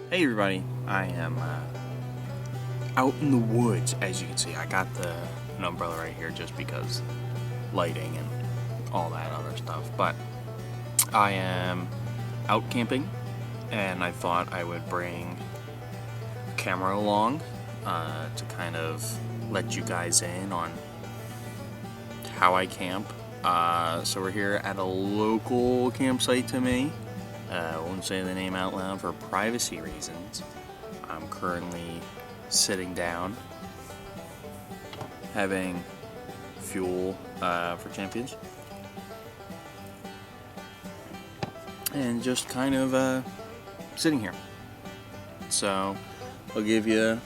Hey everybody, I am out in the woods. As you can see, I got an umbrella right here just because lighting and all that other stuff, but I am out camping and I thought I would bring a camera along to kind of let you guys in on how I camp. So we're here at a local campsite to me. I won't say the name out loud for privacy reasons. I'm currently sitting down, having fuel for Champions, and just kind of sitting here. So I'll give you a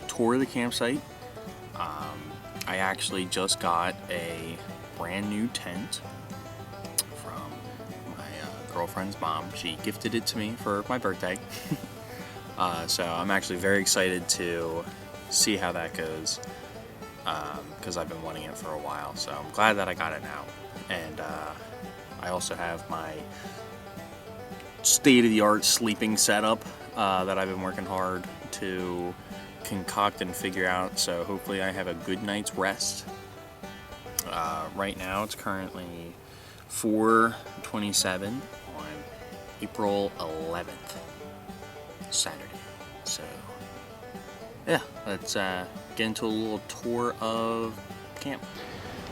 tour of the campsite. I actually just got a brand new tent from my girlfriend's mom. She gifted it to me for my birthday. So I'm actually very excited to see how that goes, because I've been wanting it for a while. So I'm glad that I got it now. And I also have my state-of-the-art sleeping setup that I've been working hard to concoct and figure out, so hopefully I have a good night's rest. Right now it's currently 4:27 on April 11th, Saturday. So yeah, let's get into a little tour of camp.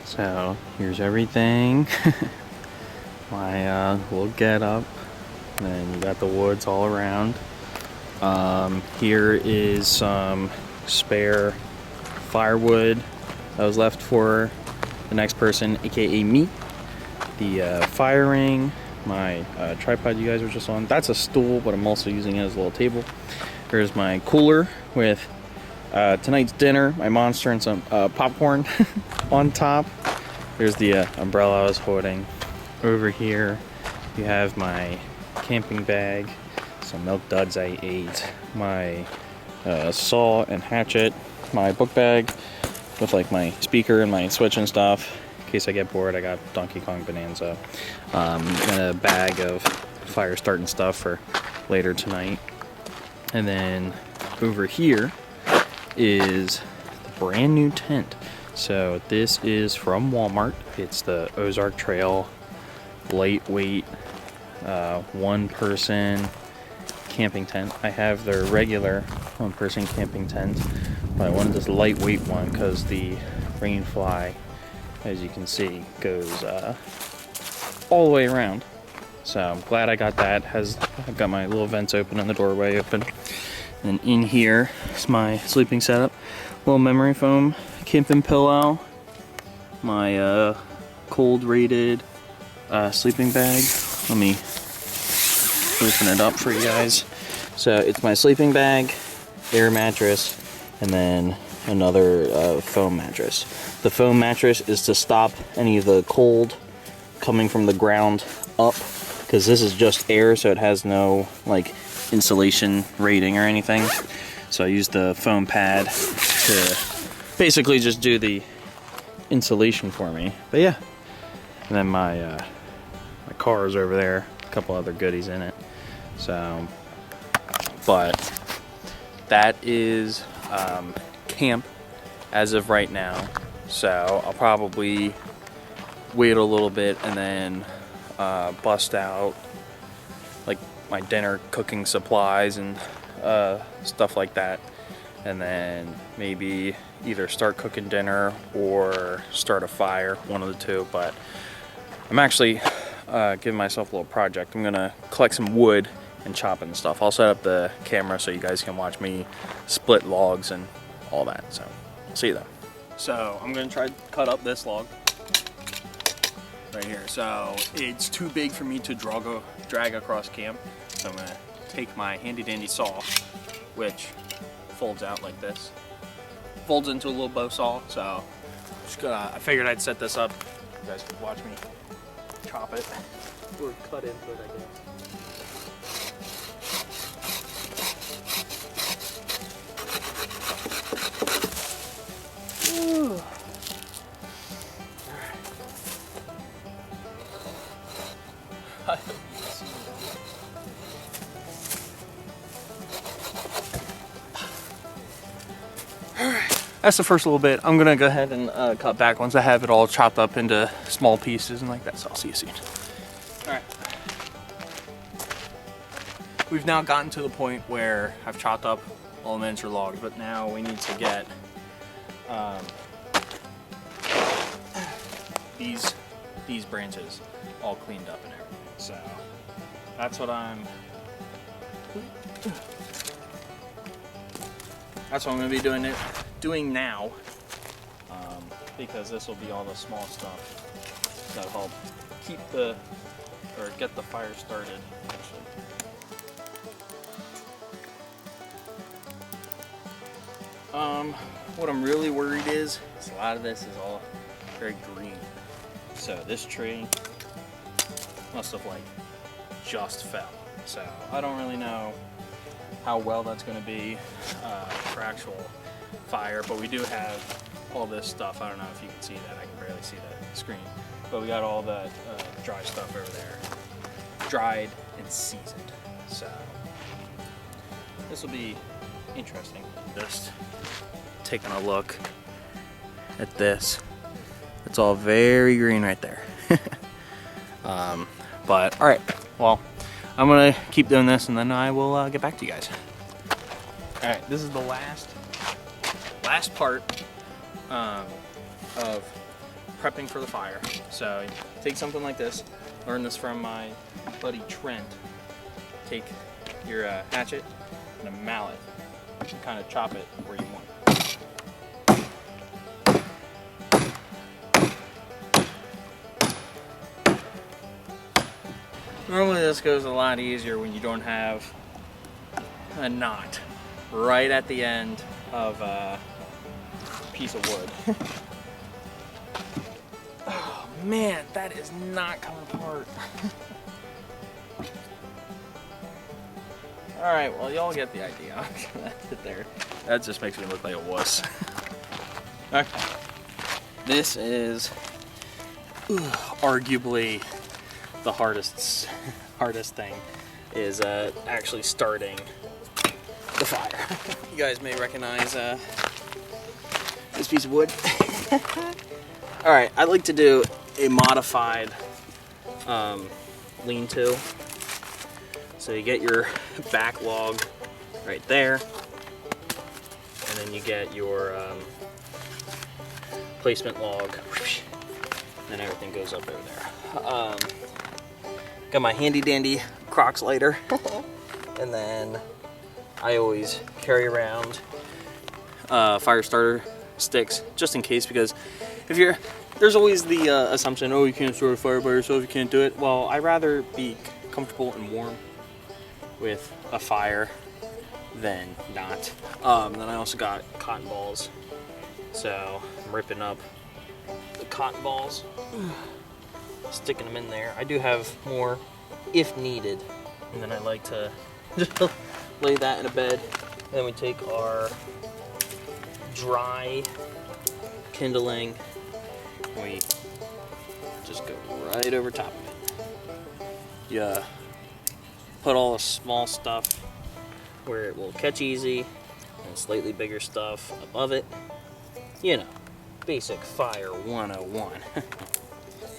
So here's everything. My little get up, and then you got the woods all around. Here is some spare firewood that was left for the next person, aka me. The fire ring, my tripod you guys were just on. That's a stool, but I'm also using it as a little table. Here's my cooler with tonight's dinner, my Monster and some popcorn on top. There's the umbrella I was holding. Over here you have my camping bag, some milk duds I ate, my saw and hatchet, my book bag with like my speaker and my switch and stuff. In case I get bored, I got Donkey Kong Bonanza. And a bag of fire starting stuff for later tonight. And then over here is the brand new tent. So this is from Walmart. It's the Ozark Trail lightweight one person camping tent. I have their regular one person camping tent, but I wanted this lightweight one because the Rainfly, as you can see, goes all the way around. So I'm glad I got that. I've got my little vents open and the doorway open. And in here is my sleeping setup. Little memory foam camping pillow. My cold rated sleeping bag. Let me open it up for you guys. So it's my sleeping bag, air mattress, and then another foam mattress. The foam mattress is to stop any of the cold coming from the ground up, because this is just air, so it has no like insulation rating or anything. So I use the foam pad to basically just do the insulation for me. But yeah, and then my car is over there, a couple other goodies in it. So, but that is camp as of right now. So I'll probably wait a little bit and then bust out like my dinner cooking supplies and stuff like that, and then maybe either start cooking dinner or start a fire, one of the two. But I'm actually giving myself a little project. I'm gonna collect some wood and chop and stuff. I'll set up the camera so you guys can watch me split logs and all that. So see you then. So I'm gonna try to cut up this log right here. So it's too big for me to drag across camp. So I'm gonna take my handy dandy saw, which folds out like this. Folds into a little bow saw. So I figured I'd set this up. You guys can watch me chop it or cut into it, I guess. Ooh. All right. that's the first little bit. I'm gonna go ahead and cut back once I have it all chopped up into small pieces and like that. So I'll see you soon. All right. We've now gotten to the point where I've chopped up all the miniature logs, but now we need to get these branches all cleaned up and everything. So that's what I'm gonna be doing now, because this will be all the small stuff that'll help get the fire started. Actually. What I'm really worried is a lot of this is all very green. So this tree must have like just fell. So I don't really know how well that's going to be for actual fire, but we do have all this stuff. I don't know if you can see that. I can barely see the screen, but we got all the dry stuff over there, dried and seasoned. So this will be interesting. Just taking a look at this. It's all very green right there. But all right, well, I'm gonna keep doing this and then I will get back to you guys. All right, this is the last part of prepping for the fire. So take something like this. Learn this from my buddy Trent. Take your hatchet and a mallet and kind of chop it where you want. Normally this goes a lot easier when you don't have a knot right at the end of a piece of wood. Oh man, that is not coming apart. Alright, well y'all get the idea. I'm gonna sit there. That just makes me look like a wuss. Okay. This is arguably the hardest thing is actually starting the fire. You guys may recognize this piece of wood. Alright, I'd like to do a modified lean-to. So you get your back log right there, and then you get your placement log, and everything goes up over there. Got my handy dandy Crocs lighter, and then I always carry around fire starter sticks just in case, because there's always the assumption, oh, you can't start a fire by yourself, you can't do it. Well, I'd rather be comfortable and warm with a fire than not. Then I also got cotton balls, so I'm ripping up the cotton balls, sticking them in there. I do have more if needed, and then I like to just lay that in a bed. And then we take our dry kindling and we just go right over top of it. Yeah, put all the small stuff where it will catch easy, and slightly bigger stuff above it. You know, basic fire 101.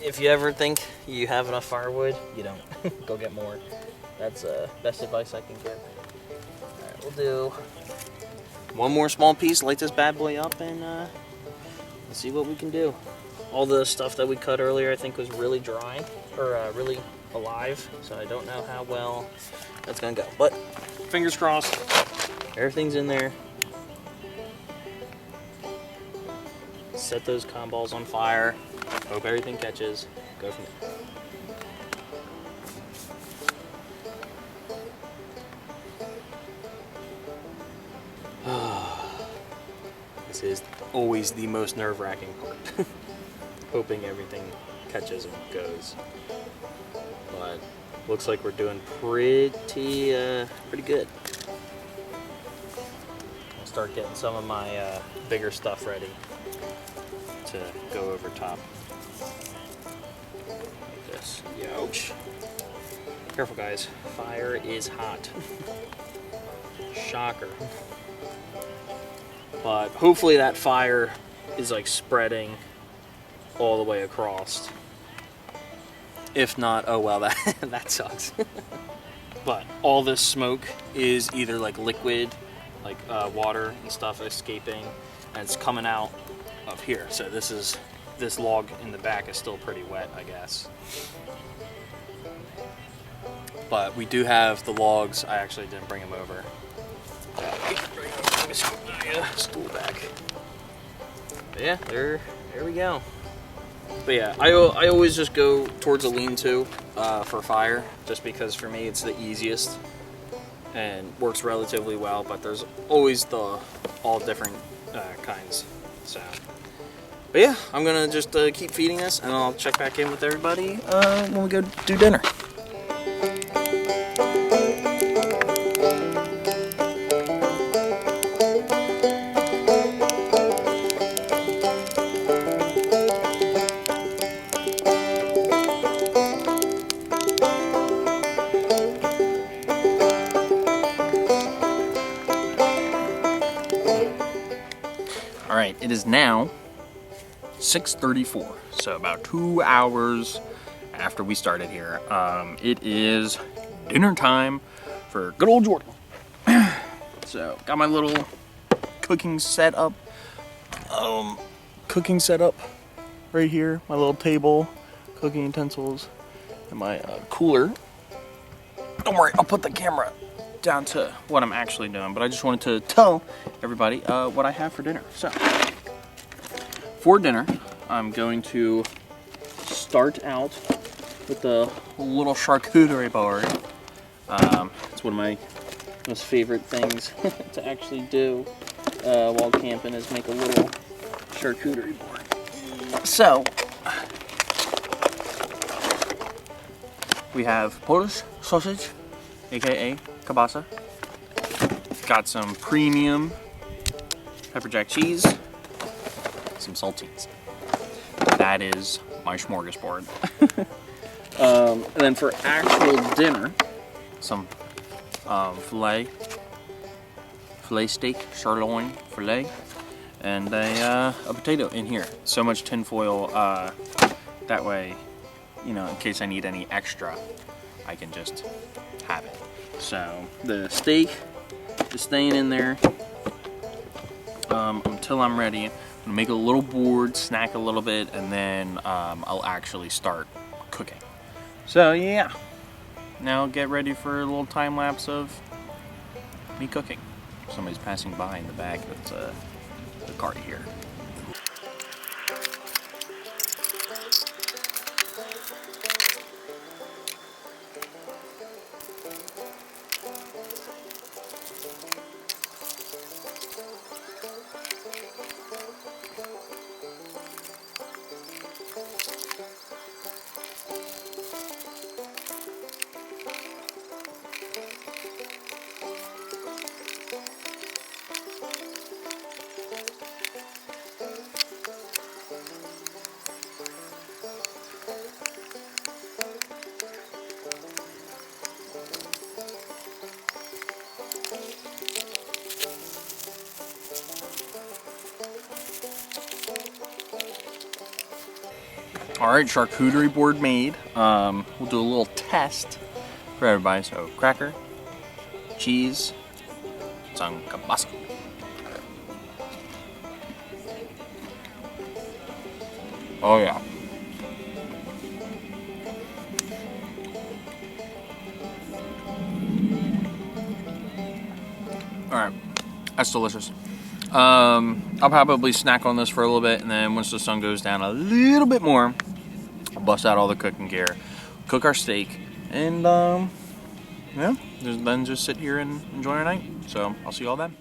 If you ever think you have enough firewood, you don't. Go get more. That's the best advice I can give. Alright, we'll do one more small piece, light this bad boy up, and let's see what we can do. All the stuff that we cut earlier I think was really dry, or really alive, so I don't know how well that's gonna go. But fingers crossed, everything's in there. Set those cotton balls on fire. Hope everything catches. Go from there. This is always the most nerve-wracking part. Hoping everything catches and goes. But looks like we're doing pretty good. I'll start getting some of my bigger stuff ready to go over top. Like this. Ouch. Careful, guys. Fire is hot. Shocker. But hopefully that fire is like spreading all the way across. If not, oh well, that sucks. But all this smoke is either like liquid, like water and stuff escaping, and it's coming out of here. So this log in the back is still pretty wet, I guess. But we do have the logs. I actually didn't bring them over. Let me scoot my stool back. But yeah, there we go. But yeah, I always just go towards a lean-to for fire, just because for me it's the easiest and works relatively well. But there's always all different kinds. So, but yeah, I'm gonna just keep feeding this, and I'll check back in with everybody when we go do dinner. All right, it is now 6:34, so about 2 hours after we started here. It is dinner time for good old Jordan. So got my little cooking setup right here. My little table, cooking utensils, and my cooler. Don't worry, I'll put the camera down to what I'm actually doing, but I just wanted to tell everybody what I have for dinner. So for dinner, I'm going to start out with the little charcuterie board. It's one of my most favorite things to actually do while camping, is make a little charcuterie board. So we have Polish sausage, aka kielbasa. Got some premium pepper jack cheese, some saltines. That is my smorgasbord. And then for actual dinner, some filet steak, sirloin filet, and a potato in here. So much tinfoil, that way, you know, in case I need any extra, I can just have it. So the steak is staying in there until I'm ready. I'm gonna make a little board, snack a little bit, and then I'll actually start cooking. So yeah, now get ready for a little time lapse of me cooking. Somebody's passing by in the back. That's the cart here. Alright, charcuterie board made. We'll do a little test for everybody. So, cracker, cheese, some kielbasa. Oh yeah. Alright, that's delicious. I'll probably snack on this for a little bit, and then once the sun goes down a little bit more, I'll bust out all the cooking gear, cook our steak, and yeah, then just sit here and enjoy our night. So I'll see you all then.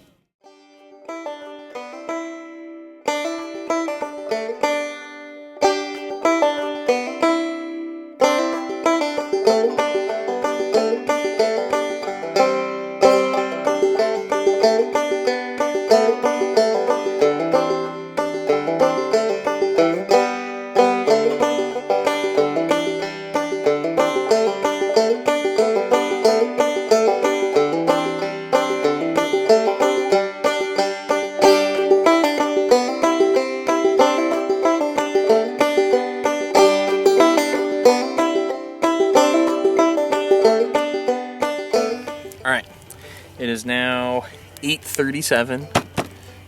is now 8:37.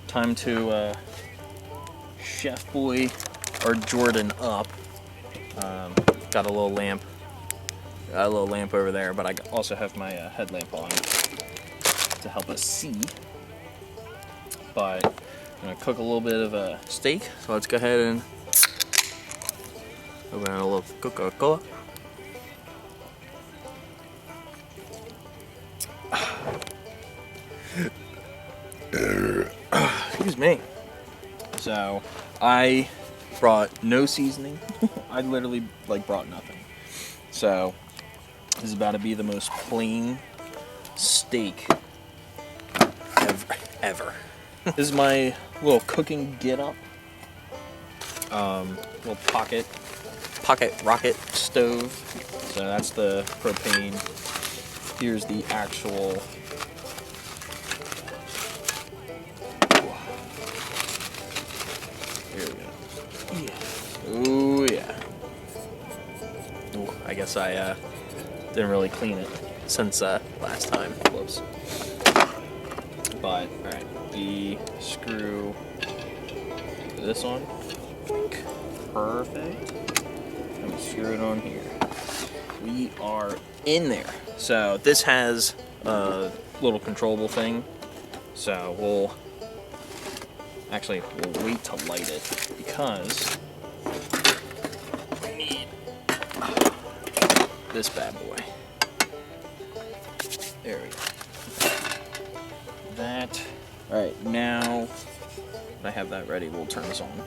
Time to Chef Boy or Jordan up. Got a little lamp. Got a little lamp over there, but I also have my headlamp on to help us see. But I'm gonna cook a little bit of a steak, so let's go ahead and open a little Coca-Cola. Excuse me. So I brought no seasoning. I literally brought nothing. So this is about to be the most plain steak ever. This is my little cooking get up. Little pocket rocket stove. So that's the propane. Here's the actual. Here we go. Yeah. Ooh yeah. Ooh, I guess I didn't really clean it since last time. Whoops. But alright, we screw this on. Perfect. And we screw it on here. We are in there. So this has a little controllable thing. So we'll wait to light it because we need this bad boy. There we go. That. Alright, now that I have that ready, we'll turn this on.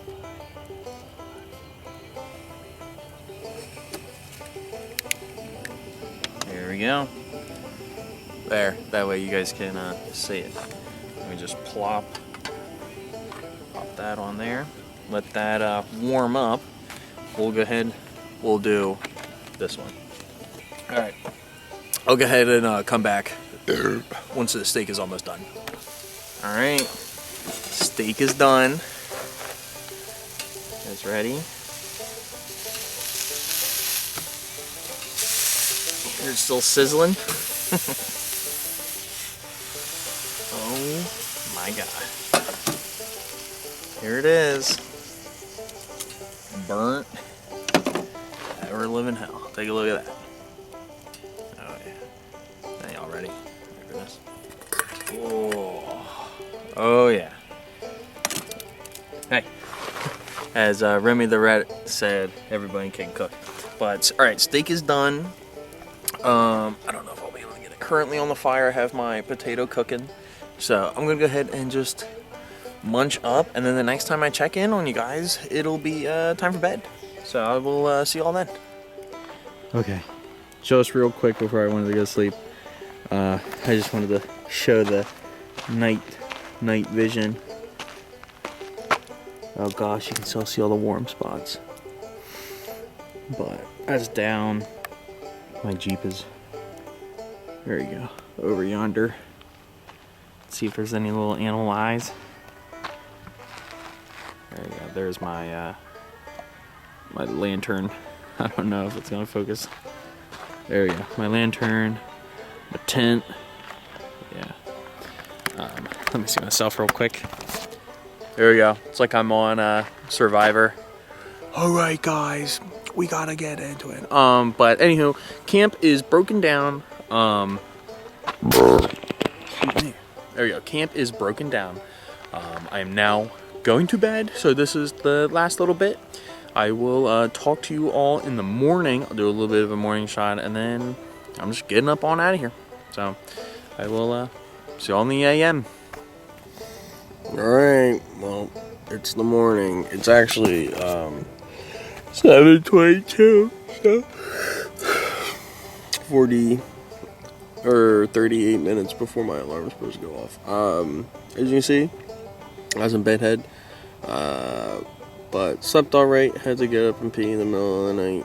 There we go. There, that way you guys can see it. Let me just pop that on there. Let that warm up. We'll go ahead, we'll do this one. Alright, I'll go ahead and come back once the steak is almost done. Alright, steak is done. It's ready. It's still sizzling. Oh my god. Here it is. Burnt. Ever living hell. Take a look at that. Oh yeah. Are y'all ready? Ready for this? Oh. Oh yeah. Hey. As Remy the Rat said, everybody can cook. But alright, steak is done. I don't know if I'll be able to get it currently on the fire. I have my potato cooking. So I'm gonna go ahead and just munch up, and then the next time I check in on you guys, it'll be time for bed. So I will see you all then. Okay, just real quick before I wanted to go to sleep, I just wanted to show the night vision. Oh gosh, you can still see all the warm spots. But that's down. My Jeep is, there you go, over yonder. Let's see if there's any little animal eyes. There you go, there's my my lantern. I don't know if it's gonna focus. There you go, my lantern, my tent. Yeah. Let me see myself real quick. There we go, it's like I'm on Survivor. Alright guys, we gotta get into it. But anywho, camp is broken down. Excuse me. There we go. Camp is broken down. I am now going to bed, so this is the last little bit. I will talk to you all in the morning. I'll do a little bit of a morning shot, and then I'm just getting up on out of here. So I will see you all in the AM. Alright, well, it's the morning. It's actually 7:22, so 40 or 38 minutes before my alarm is supposed to go off. As you can see, I was in bedhead, but slept alright. Had to get up and pee in the middle of the night,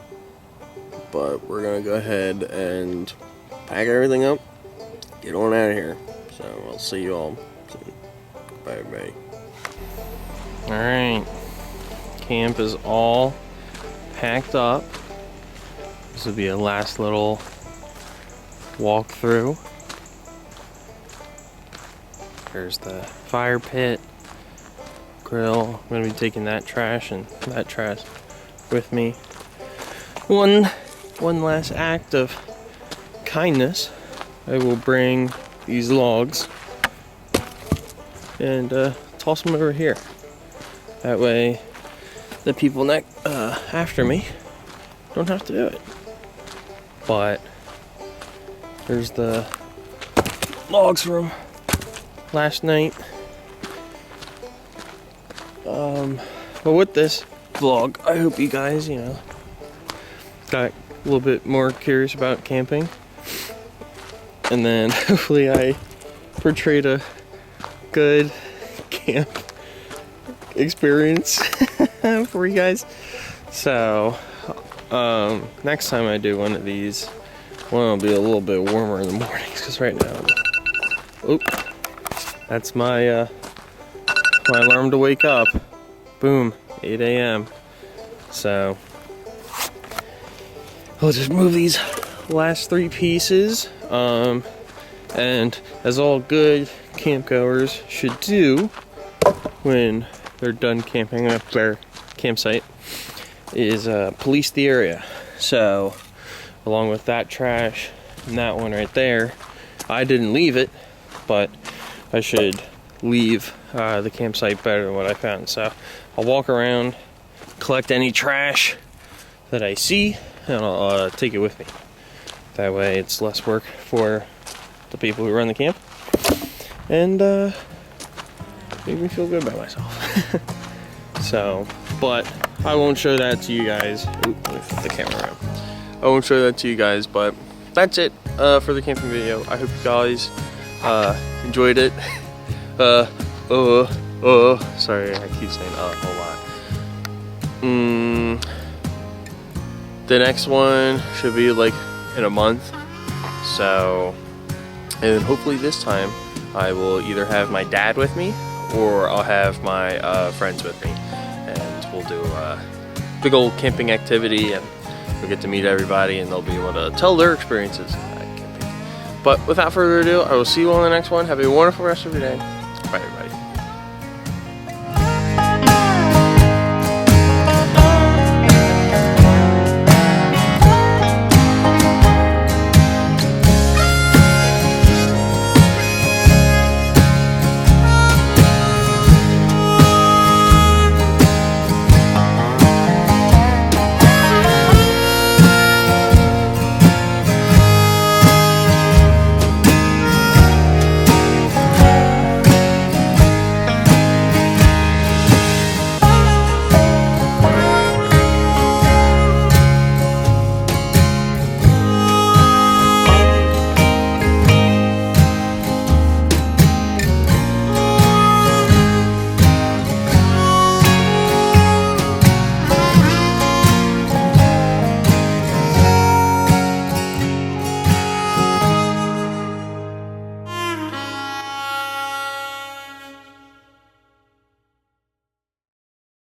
but we're gonna go ahead and pack everything up, get on out of here. So I'll see you all soon. Bye, everybody. Alright, camp is all packed up. This will be a last little walk through. There's the fire pit, grill. I'm gonna be taking that trash and that trash with me. One last act of kindness. I will bring these logs and toss them over here. That way, the people after me don't have to do it. But there's the logs from last night. But with this vlog, I hope you guys, got a little bit more curious about camping. And then hopefully I portrayed a good camp experience for you guys. So, next time I do one of these, one will be a little bit warmer in the mornings, because right now, that's my alarm to wake up. Boom, 8 a.m. So, I'll just move these last 3 pieces, and as all good campgoers should do when they're done camping at their campsite, is police the area. So, along with that trash and that one right there, I didn't leave it, but I should leave the campsite better than what I found. So I'll walk around, collect any trash that I see, and I'll take it with me. That way it's less work for the people who run the camp, and make me feel good about myself. So, but I won't show that to you guys. Oop, let me flip the camera around. I won't show that to you guys, but that's it for the camping video. I hope you guys enjoyed it. Sorry, I keep saying a lot. The next one should be like in a month. So, and hopefully this time I will either have my dad with me or I'll have my friends with me, and we'll do a big old camping activity, and we'll get to meet everybody and they'll be able to tell their experiences at camping. But without further ado, I will see you all in the next one. Have a wonderful rest of your day. Bye, everybody.